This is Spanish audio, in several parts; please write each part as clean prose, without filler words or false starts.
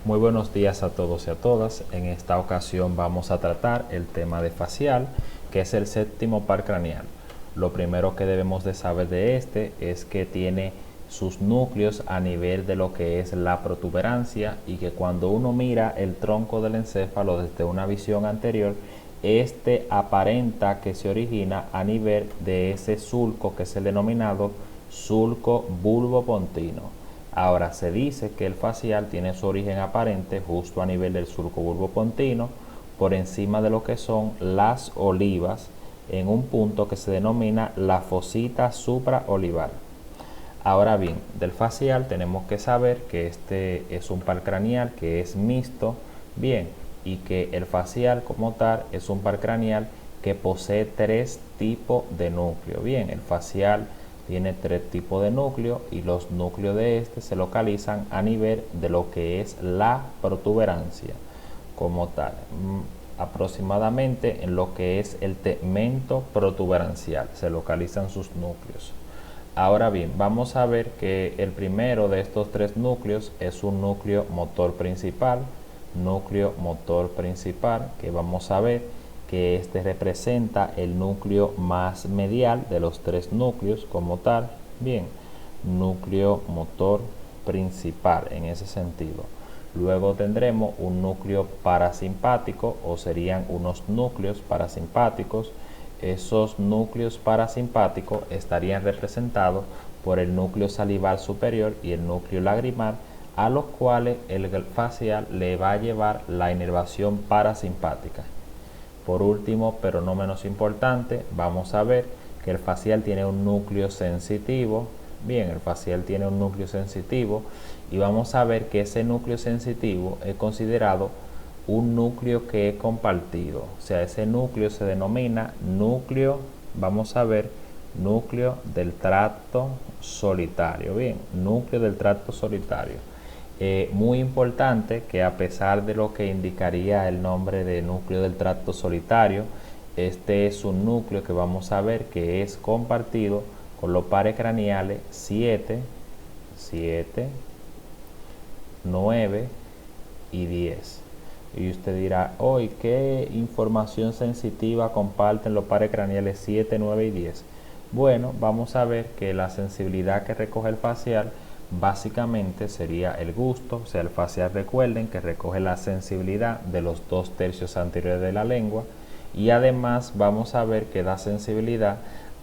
Muy buenos días a todos y a todas. En esta ocasión vamos a tratar el tema de facial, que es el séptimo par craneal. Lo primero que debemos de saber de este es que tiene sus núcleos a nivel de lo que es la protuberancia, y que cuando uno mira el tronco del encéfalo desde una visión anterior, este aparenta que se origina a nivel de ese sulco que es el denominado sulco bulbopontino. Ahora, se dice que el facial tiene su origen aparente justo a nivel del surco bulbopontino, por encima de lo que son las olivas, en un punto que se denomina la fosita supraolivar. Ahora bien, del facial tenemos que saber que este es un par craneal que es mixto, bien, y que el facial como tal es un par craneal que posee tres tipos de núcleo. Bien, el facial tiene tres tipos de núcleo, y los núcleos de este se localizan a nivel de lo que es la protuberancia como tal, aproximadamente en lo que es el tegmento protuberancial se localizan sus núcleos. Ahora bien, vamos a ver que el primero de estos tres núcleos es un núcleo motor principal, que vamos a ver que este representa el núcleo más medial de los tres núcleos como tal. Bien, núcleo motor principal en ese sentido. Luego tendremos un núcleo parasimpático, o serían unos núcleos parasimpáticos. Esos núcleos parasimpáticos estarían representados por el núcleo salival superior y el núcleo lagrimal, a los cuales el facial le va a llevar la inervación parasimpática. Por último, pero no menos importante, vamos a ver que el facial tiene un núcleo sensitivo. Bien, el facial tiene un núcleo sensitivo, y vamos a ver que ese núcleo sensitivo es considerado un núcleo que es compartido. O sea, ese núcleo se denomina núcleo, vamos a ver, núcleo del tracto solitario. Bien, núcleo del tracto solitario. Muy importante que, a pesar de lo que indicaría el nombre de núcleo del tracto solitario, este es un núcleo que vamos a ver que es compartido con los pares craneales 7, 9 y 10. Y usted dirá, hoy, ¿qué información sensitiva comparten los pares craneales 7, 9 y 10? Bueno, vamos a ver que la sensibilidad que recoge el facial básicamente sería el gusto. O sea, el facial, recuerden que recoge la sensibilidad de los 2/3 anteriores de la lengua, y además vamos a ver que da sensibilidad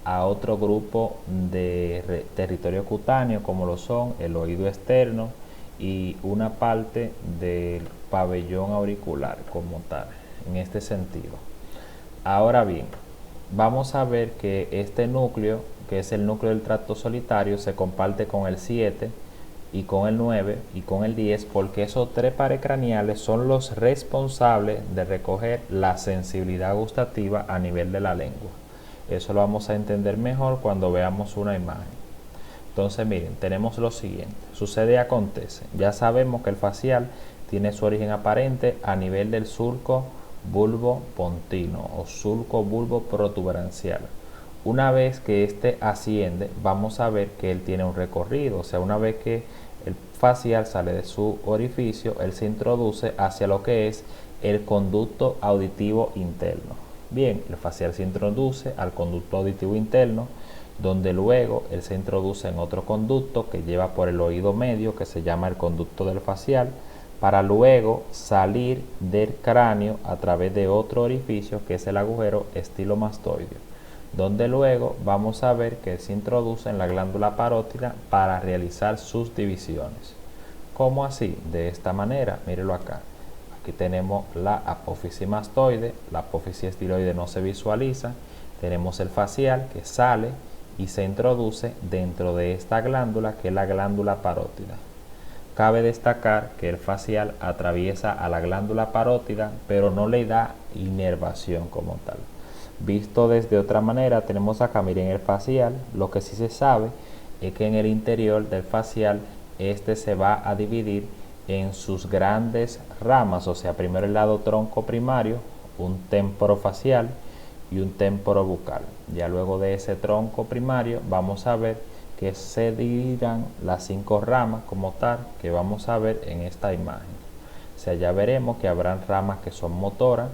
a otro grupo de territorio cutáneo, como lo son el oído externo y una parte del pabellón auricular como tal, en este sentido. Ahora bien, vamos a ver que este núcleo, que es el núcleo del tracto solitario, se comparte con el 7 y con el 9 y con el 10, porque esos tres pares craneales son los responsables de recoger la sensibilidad gustativa a nivel de la lengua. Eso lo vamos a entender mejor cuando veamos una imagen. Entonces, miren, tenemos lo siguiente. Sucede y acontece. Ya sabemos que el facial tiene su origen aparente a nivel del surco bulbopontino o surco bulboprotuberancial. Una vez que este asciende, vamos a ver que él tiene un recorrido. O sea, una vez que el facial sale de su orificio, él se introduce hacia lo que es el conducto auditivo interno. Bien, el facial se introduce al conducto auditivo interno, donde luego él se introduce en otro conducto que lleva por el oído medio, que se llama el conducto del facial, para luego salir del cráneo a través de otro orificio, que es el agujero estilomastoideo, donde luego vamos a ver que se introduce en la glándula parótida para realizar sus divisiones. ¿Cómo así? De esta manera, mírelo acá. Aquí tenemos la apófisis mastoide, la apófisis estiloide no se visualiza, tenemos el facial que sale y se introduce dentro de esta glándula, que es la glándula parótida. Cabe destacar que el facial atraviesa a la glándula parótida, pero no le da inervación como tal. Visto desde otra manera, tenemos acá, miren, el facial. Lo que sí se sabe es que en el interior del facial este se va a dividir en sus grandes ramas. O sea, primero el lado tronco primario, un temporofacial y un temporobucal. Ya luego de ese tronco primario vamos a ver que se dividirán las 5 ramas como tal, que vamos a ver en esta imagen. O sea, ya veremos que habrán ramas que son motoras.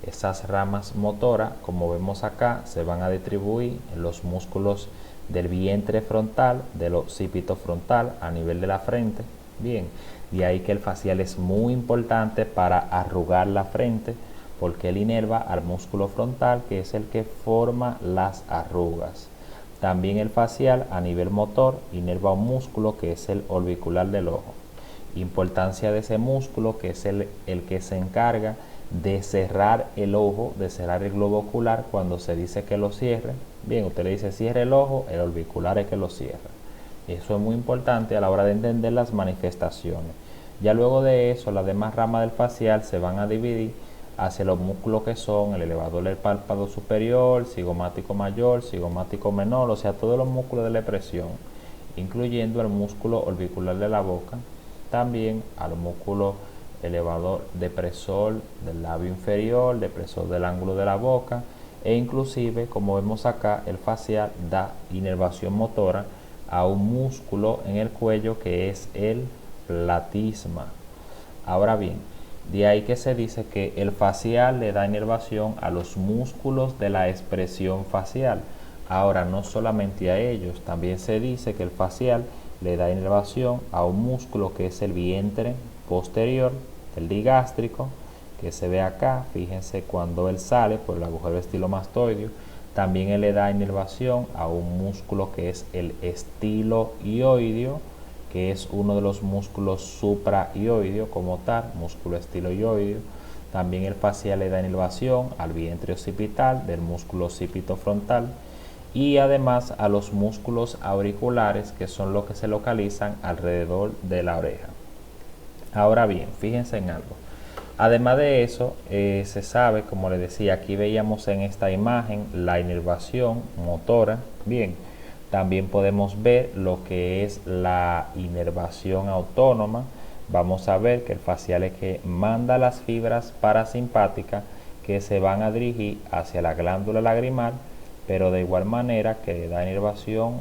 Esas ramas motoras, como vemos acá, se van a distribuir en los músculos del vientre frontal, del occipito frontal a nivel de la frente. Bien, de ahí que el facial es muy importante para arrugar la frente, porque él inerva al músculo frontal, que es el que forma las arrugas. También el facial a nivel motor inerva un músculo que es el orbicular del ojo. Importancia de ese músculo, que es el que se encarga de cerrar el ojo, de cerrar el globo ocular cuando se dice que lo cierre. Bien, usted le dice cierre el ojo, el orbicular es que lo cierra. Eso es muy importante a la hora de entender las manifestaciones. Ya luego de eso, las demás ramas del facial se van a dividir hacia los músculos que son el elevador del párpado superior, cigomático mayor, cigomático menor, o sea, todos los músculos de la expresión, incluyendo el músculo orbicular de la boca, también al músculo elevador depresor del labio inferior, depresor del ángulo de la boca, e inclusive, como vemos acá, el facial da inervación motora a un músculo en el cuello que es el platisma. Ahora bien, de ahí que se dice que el facial le da inervación a los músculos de la expresión facial. Ahora, no solamente a ellos, también se dice que el facial le da inervación a un músculo que es el vientre posterior, el digástrico, que se ve acá. Fíjense cuando él sale por el agujero estilomastoideo. También él le da inervación a un músculo que es el estiloioideo, que es uno de los músculos supraioideo como tal, músculo estiloioideo. También el facial le da inervación al vientre occipital del músculo occipito frontal y además a los músculos auriculares, que son los que se localizan alrededor de la oreja. Ahora bien, fíjense en algo. Además de eso, se sabe, como les decía, aquí veíamos en esta imagen la inervación motora. Bien, también podemos ver lo que es la inervación autónoma. Vamos a ver que el facial es que manda las fibras parasimpáticas que se van a dirigir hacia la glándula lagrimal, pero de igual manera que da inervación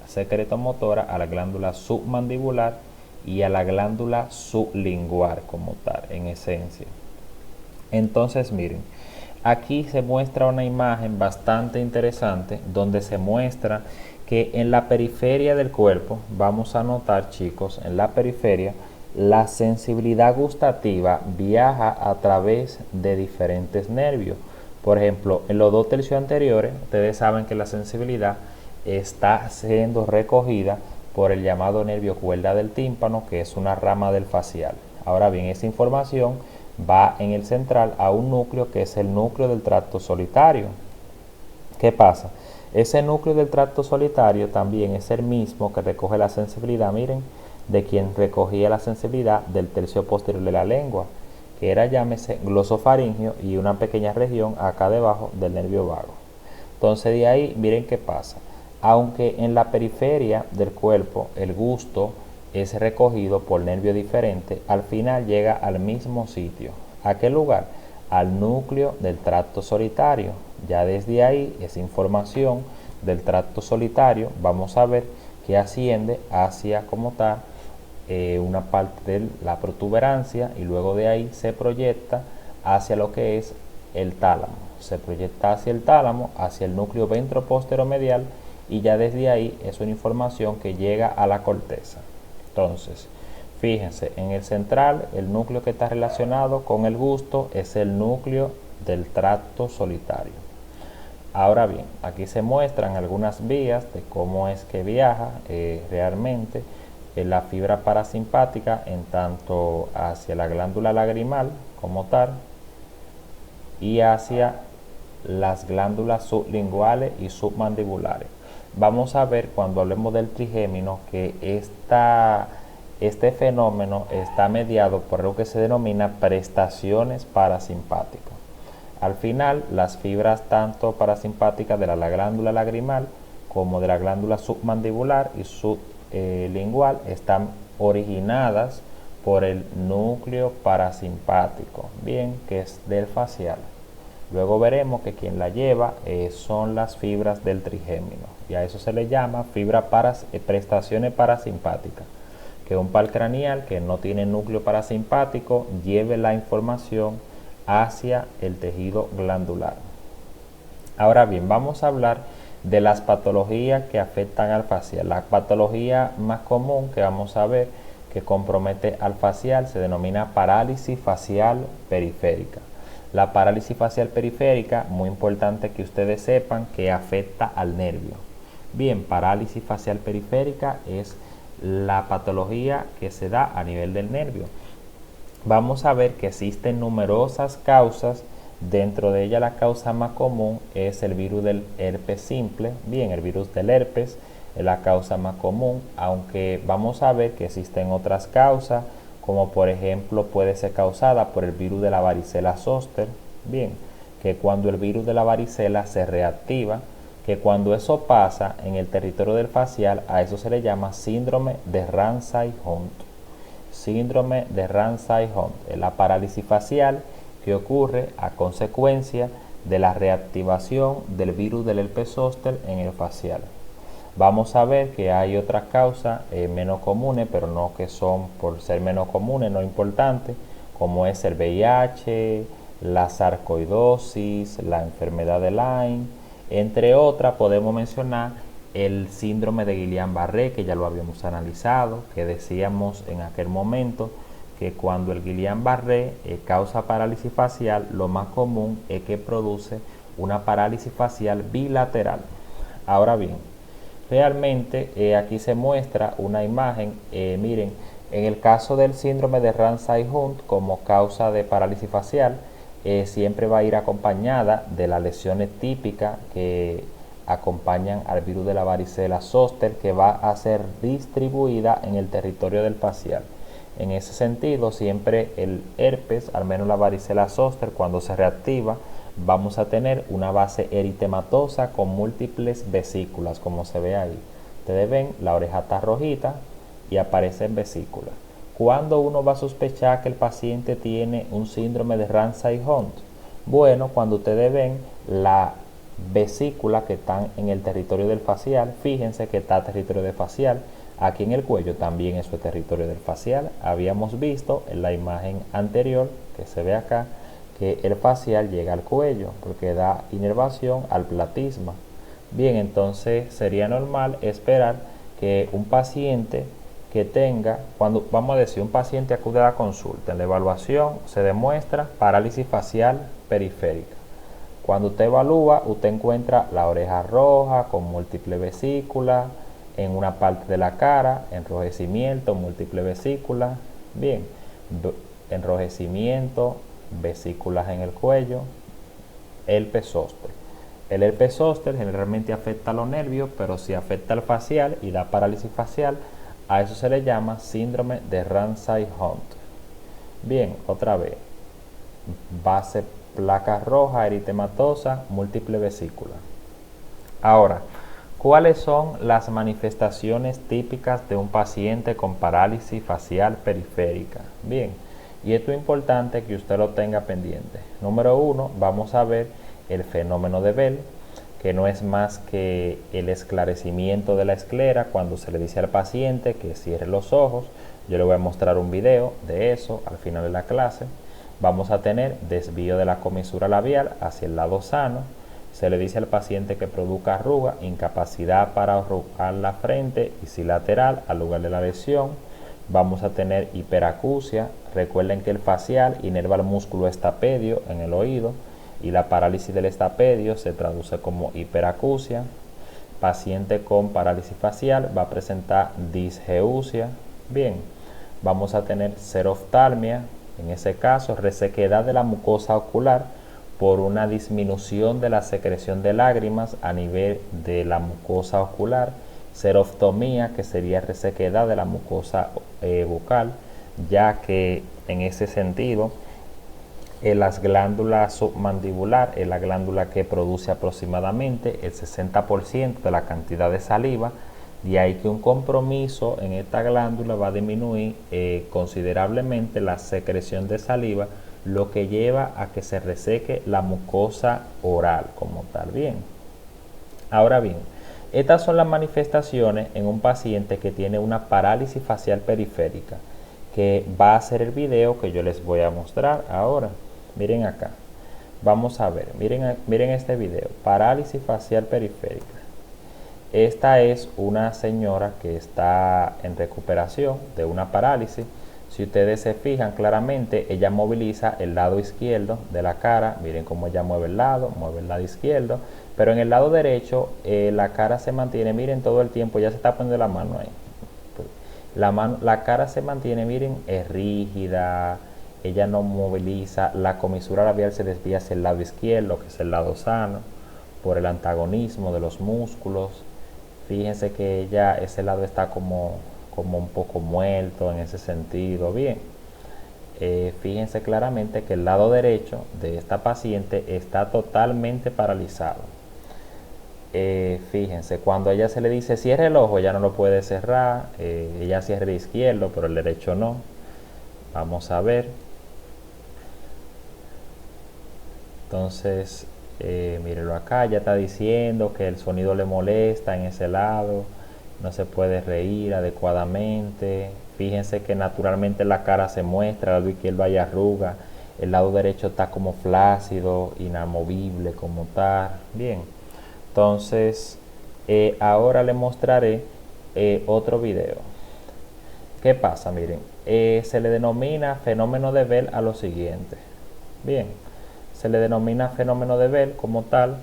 secretomotora a la glándula submandibular y a la glándula sublingual como tal, en esencia. Entonces miren, aquí se muestra una imagen bastante interesante donde se muestra que en la periferia del cuerpo, vamos a notar chicos, en la periferia, la sensibilidad gustativa viaja a través de diferentes nervios. Por ejemplo, en los dos tercios anteriores, ustedes saben que la sensibilidad está siendo recogida por el llamado nervio cuerda del tímpano, que es una rama del facial. Ahora bien, esa información va en el central a un núcleo que es el núcleo del tracto solitario. ¿Qué pasa? Ese núcleo del tracto solitario también es el mismo que recoge la sensibilidad, miren, de quien recogía la sensibilidad del tercio posterior de la lengua, que era, llámese, glosofaringio, y una pequeña región acá debajo del nervio vago. Entonces de ahí, miren qué pasa. Aunque en la periferia del cuerpo el gusto es recogido por nervio diferente, al final llega al mismo sitio. ¿A qué lugar? Al núcleo del tracto solitario. Ya desde ahí, esa información del tracto solitario, vamos a ver que asciende hacia como tal una parte de la protuberancia, y luego de ahí se proyecta hacia lo que es el tálamo. Se proyecta hacia el tálamo, hacia el núcleo ventroposteromedial, y ya desde ahí es una información que llega a la corteza. Entonces, fíjense, en el central, el núcleo que está relacionado con el gusto es el núcleo del tracto solitario. Ahora bien, aquí se muestran algunas vías de cómo es que viaja realmente la fibra parasimpática, en tanto hacia la glándula lagrimal como tal y hacia las glándulas sublinguales y submandibulares. Vamos a ver cuando hablemos del trigémino que este fenómeno está mediado por lo que se denomina prestaciones parasimpáticas. Al final, las fibras tanto parasimpáticas de la glándula lagrimal como de la glándula submandibular y sublingual están originadas por el núcleo parasimpático, bien, que es del facial. Luego veremos que quien la lleva son las fibras del trigémino, y a eso se le llama prestaciones parasimpáticas. que un par craneal que no tiene núcleo parasimpático lleve la información hacia el tejido glandular. Ahora bien, vamos a hablar de las patologías que afectan al facial. La patología más común que vamos a ver que compromete al facial se denomina parálisis facial periférica. La parálisis facial periférica, muy importante que ustedes sepan que afecta al nervio. Bien, parálisis facial periférica es la patología que se da a nivel del nervio. Vamos a ver que existen numerosas causas. Dentro de ella la causa más común es el virus del herpes simple. Bien, el virus del herpes es la causa más común, aunque vamos a ver que existen otras causas, como por ejemplo puede ser causada por el virus de la varicela zoster. Bien, que cuando el virus de la varicela se reactiva, que cuando eso pasa en el territorio del facial, a eso se le llama síndrome de Ramsay-Hunt. Síndrome de Ramsay-Hunt es la parálisis facial que ocurre a consecuencia de la reactivación del virus del herpes zóster en el facial. Vamos a ver que hay otras causas menos comunes, pero no que son por ser menos comunes, no importantes, como es el VIH, la sarcoidosis, la enfermedad de Lyme, entre otras podemos mencionar el síndrome de Guillain-Barré, que ya lo habíamos analizado, que decíamos en aquel momento que cuando el Guillain-Barré causa parálisis facial, lo más común es que produce una parálisis facial bilateral. Ahora bien, realmente aquí se muestra una imagen, miren, en el caso del síndrome de Ramsay-Hunt como causa de parálisis facial, siempre va a ir acompañada de las lesiones típicas que acompañan al virus de la varicela zoster, que va a ser distribuida en el territorio del facial. En ese sentido, siempre el herpes, al menos la varicela zoster, cuando se reactiva, vamos a tener una base eritematosa con múltiples vesículas, como se ve ahí. Ustedes ven, la oreja está rojita y aparecen vesículas. ¿Cuándo uno va a sospechar que el paciente tiene un síndrome de Ramsay-Hunt? Bueno, cuando ustedes ven la vesícula que están en el territorio del facial, fíjense que está territorio del facial. Aquí en el cuello también es el territorio del facial. Habíamos visto en la imagen anterior, que se ve acá, que el facial llega al cuello porque da inervación al platisma. Bien, entonces sería normal esperar que un paciente que tenga, cuando vamos a decir un paciente acude a la consulta, en la evaluación se demuestra parálisis facial periférica. Cuando usted evalúa, usted encuentra la oreja roja con múltiples vesículas, en una parte de la cara, enrojecimiento, múltiples vesículas, bien, enrojecimiento, vesículas en el cuello, herpes zóster. El herpes zóster generalmente afecta a los nervios, pero si afecta al facial y da parálisis facial, a eso se le llama síndrome de Ramsay-Hunt. Bien, otra vez, base placa roja, eritematosa, múltiple vesícula. Ahora, ¿cuáles son las manifestaciones típicas de un paciente con parálisis facial periférica? Bien, y esto es importante que usted lo tenga pendiente. Número 1, vamos a ver el fenómeno de Bell, que no es más que el esclarecimiento de la esclera cuando se le dice al paciente que cierre los ojos. Yo le voy a mostrar un video de eso al final de la clase. Vamos a tener desvío de la comisura labial hacia el lado sano. Se le dice al paciente que produzca arruga, incapacidad para arrugar la frente icilateral al lugar de la lesión. Vamos a tener hiperacusia. Recuerden que el facial inerva el músculo estapedio en el oído y la parálisis del estapedio se traduce como hiperacusia. Paciente con parálisis facial va a presentar disgeusia. Bien, vamos a tener xeroftalmia, en ese caso resequedad de la mucosa ocular por una disminución de la secreción de lágrimas a nivel de la mucosa ocular. Xeroftomía, que sería resequedad de la mucosa bucal, ya que en ese sentido las glándulas submandibular es la glándula que produce aproximadamente el 60% de la cantidad de saliva, de ahí que un compromiso en esta glándula va a disminuir considerablemente la secreción de saliva, lo que lleva a que se reseque la mucosa oral como tal. Bien, ahora bien, Estas son las manifestaciones en un paciente que tiene una parálisis facial periférica, que va a ser el video que yo les voy a mostrar ahora. Miren acá. Vamos a ver, miren este video, parálisis facial periférica. Esta es una señora que está en recuperación de una parálisis. Si ustedes se fijan claramente, ella moviliza el lado izquierdo de la cara. Miren cómo ella mueve el lado izquierdo. Pero en el lado derecho, la cara se mantiene, miren todo el tiempo, ya se está poniendo la mano ahí. La cara se mantiene, miren, es rígida, ella no moviliza, la comisura labial se desvía hacia el lado izquierdo, que es el lado sano, por el antagonismo de los músculos. Fíjense que ella, ese lado está como un poco muerto en ese sentido. Bien, fíjense claramente que el lado derecho de esta paciente está totalmente paralizado. Fíjense, cuando a ella se le dice cierre el ojo, ella no lo puede cerrar, ella cierra el izquierdo, pero el derecho no. Vamos a ver. Entonces, mírenlo acá, ya está diciendo que el sonido le molesta en ese lado, no se puede reír adecuadamente. Fíjense que naturalmente la cara se muestra, el lado izquierdo hay arruga, el lado derecho está como flácido, inamovible como tal. Bien, entonces ahora le mostraré otro video. ¿Qué pasa? Miren, se le denomina fenómeno de Bell a lo siguiente. Bien, se le denomina fenómeno de Bell como tal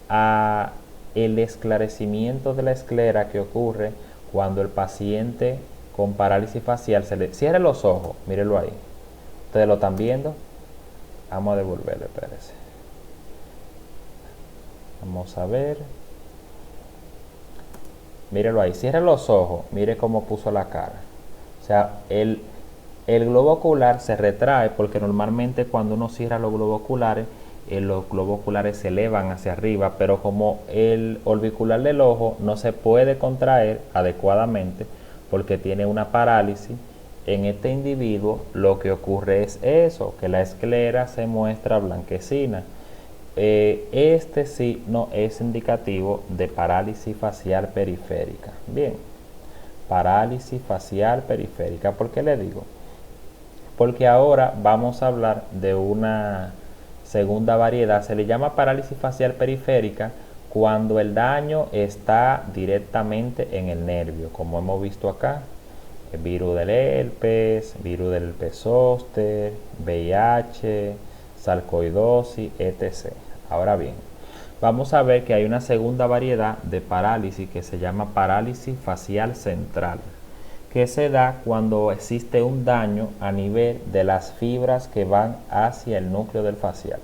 a el esclarecimiento de la esclera que ocurre cuando el paciente con parálisis facial se le cierra los ojos. Mírenlo ahí. ¿Ustedes lo están viendo? Vamos a devolverlo, espérense. Vamos a ver. Mírenlo ahí. Cierra los ojos. Mire cómo puso la cara. O sea, el globo ocular se retrae porque normalmente cuando uno cierra los globos oculares se elevan hacia arriba, pero como el orbicular del ojo no se puede contraer adecuadamente porque tiene una parálisis, en este individuo lo que ocurre es eso, que la esclera se muestra blanquecina. Este sí no es indicativo de parálisis facial periférica. Bien, parálisis facial periférica. ¿Por qué le digo? Porque ahora vamos a hablar de una segunda variedad. Se le llama parálisis facial periférica cuando el daño está directamente en el nervio, como hemos visto acá. El virus del herpes zóster, VIH, sarcoidosis, etc. Ahora bien, vamos a ver que hay una segunda variedad de parálisis que se llama parálisis facial central, que se da cuando existe un daño a nivel de las fibras que van hacia el núcleo del facial.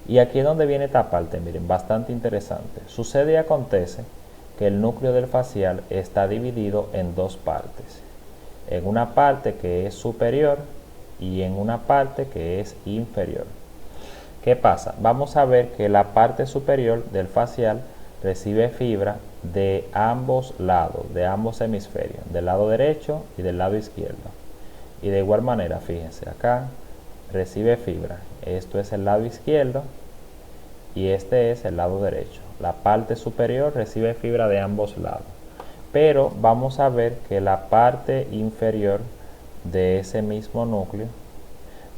Y aquí es donde viene esta parte, miren, bastante interesante. Sucede y acontece que el núcleo del facial está dividido en dos partes. En una parte que es superior y en una parte que es inferior. ¿Qué pasa? Vamos a ver que la parte superior del facial recibe fibra de ambos lados, de ambos hemisferios, del lado derecho y del lado izquierdo. Y de igual manera, fíjense, acá recibe fibra. Esto es el lado izquierdo y este es el lado derecho. La parte superior recibe fibra de ambos lados. Pero vamos a ver que la parte inferior de ese mismo núcleo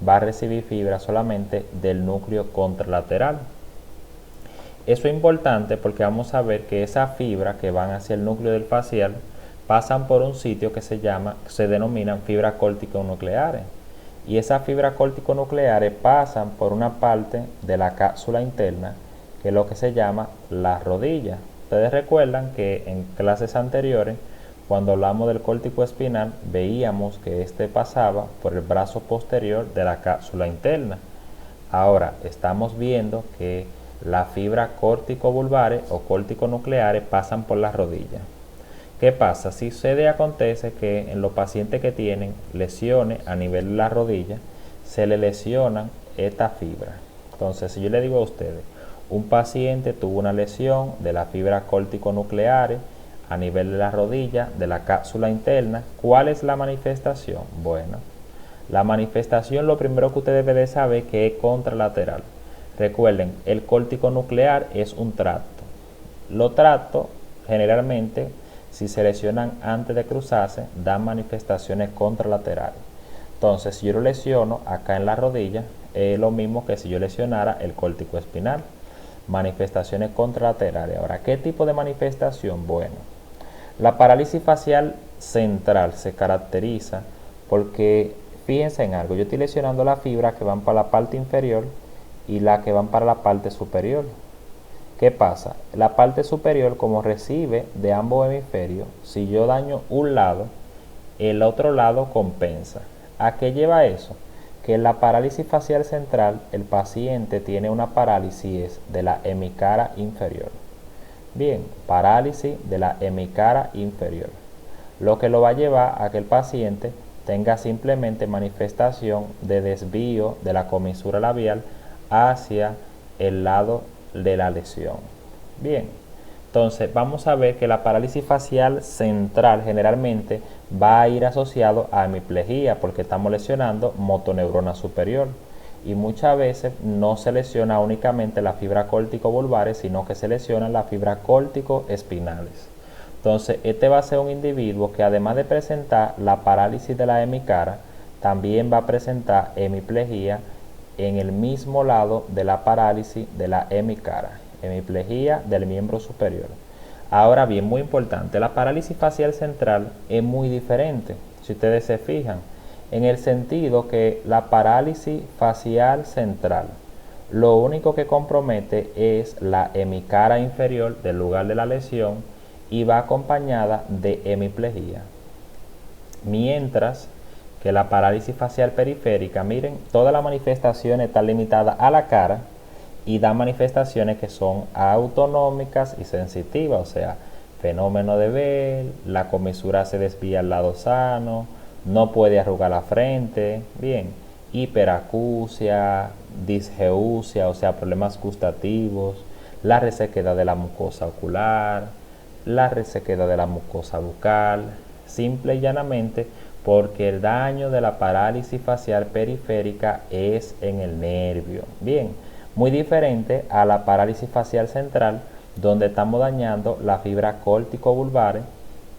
va a recibir fibra solamente del núcleo contralateral. Eso es importante porque vamos a ver que esas fibras que van hacia el núcleo del facial pasan por un sitio que se denominan fibras córtico-nucleares. Y esas fibras córtico-nucleares pasan por una parte de la cápsula interna, que es lo que se llama la rodilla. Ustedes recuerdan que en clases anteriores, cuando hablamos del córtico espinal, veíamos que este pasaba por el brazo posterior de la cápsula interna. Ahora estamos viendo que las fibras córtico-vulvares o córtico-nucleares pasan por la rodilla. ¿Qué pasa? Si sucede y acontece que en los pacientes que tienen lesiones a nivel de la rodilla, se le lesionan esta fibra. Entonces, si yo le digo a ustedes, un paciente tuvo una lesión de las fibras córtico-nucleares a nivel de la rodilla, de la cápsula interna, ¿cuál es la manifestación? Bueno, la manifestación, lo primero que usted debe de saber que es contralateral. Recuerden, el córtico nuclear es un tracto. Los tractos, generalmente, si se lesionan antes de cruzarse, dan manifestaciones contralaterales. Entonces, si yo lo lesiono acá en la rodilla, es lo mismo que si yo lesionara el córtico espinal. Manifestaciones contralaterales. Ahora, ¿qué tipo de manifestación? Bueno, la parálisis facial central se caracteriza porque, fíjense en algo, yo estoy lesionando las fibras que van para la parte inferior y las que van para la parte superior. ¿Qué pasa? La parte superior, como recibe de ambos hemisferios, si yo daño un lado, el otro lado compensa. ¿A qué lleva eso? Que en la parálisis facial central, el paciente tiene una parálisis de la hemicara inferior. Bien, parálisis de la hemicara inferior, lo que lo va a llevar a que el paciente tenga simplemente manifestación de desvío de la comisura labial hacia el lado de la lesión. Bien, entonces vamos a ver que la parálisis facial central generalmente va a ir asociado a hemiplegia porque estamos lesionando motoneurona superior y muchas veces no se lesiona únicamente la fibra córtico-vulvares, sino que se lesionan las fibras córtico-espinales. Entonces, este va a ser un individuo que además de presentar la parálisis de la hemicara, también va a presentar hemiplegia en el mismo lado de la parálisis de la hemicara, hemiplegia del miembro superior. Ahora bien, muy importante, la parálisis facial central es muy diferente, si ustedes se fijan, en el sentido que la parálisis facial central lo único que compromete es la hemicara inferior del lugar de la lesión y va acompañada de hemiplegia. Mientras que la parálisis facial periférica, miren, todas las manifestaciones están limitadas a la cara y da manifestaciones que son autonómicas y sensitivas, o sea, fenómeno de Bell, la comisura se desvía al lado sano, no puede arrugar la frente, bien, hiperacusia, disgeusia, o sea, problemas gustativos, la resequedad de la mucosa ocular, la resequedad de la mucosa bucal, simple y llanamente porque el daño de la parálisis facial periférica es en el nervio. Bien, muy diferente a la parálisis facial central, donde estamos dañando la fibra córtico-vulvares.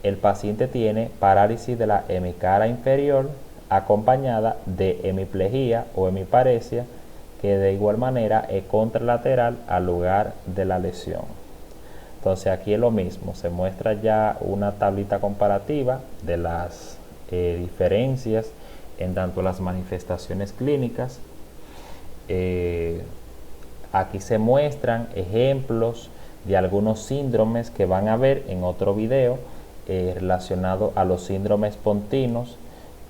El paciente tiene parálisis de la hemicara inferior acompañada de hemiplegia o hemiparesia, que de igual manera es contralateral al lugar de la lesión. Entonces aquí es lo mismo, se muestra ya una tablita comparativa de las diferencias en tanto las manifestaciones clínicas. Aquí se muestran ejemplos de algunos síndromes que van a ver en otro video relacionado a los síndromes pontinos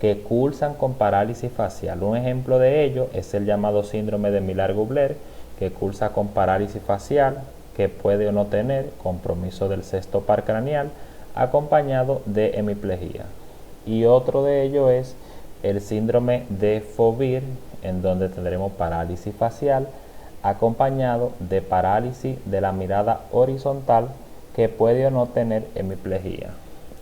que cursan con parálisis facial. Un ejemplo de ello es el llamado síndrome de Miller-Gubler, que cursa con parálisis facial, que puede o no tener compromiso del sexto par craneal acompañado de hemiplegia. Y otro de ellos es el síndrome de Fovir, en donde tendremos parálisis facial acompañado de parálisis de la mirada horizontal, que puede o no tener hemiplegia.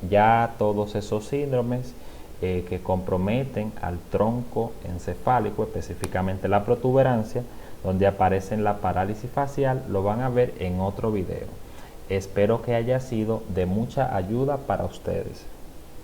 Ya todos esos síndromes que comprometen al tronco encefálico, específicamente la protuberancia, donde aparece la parálisis facial, lo van a ver en otro video. Espero que haya sido de mucha ayuda para ustedes.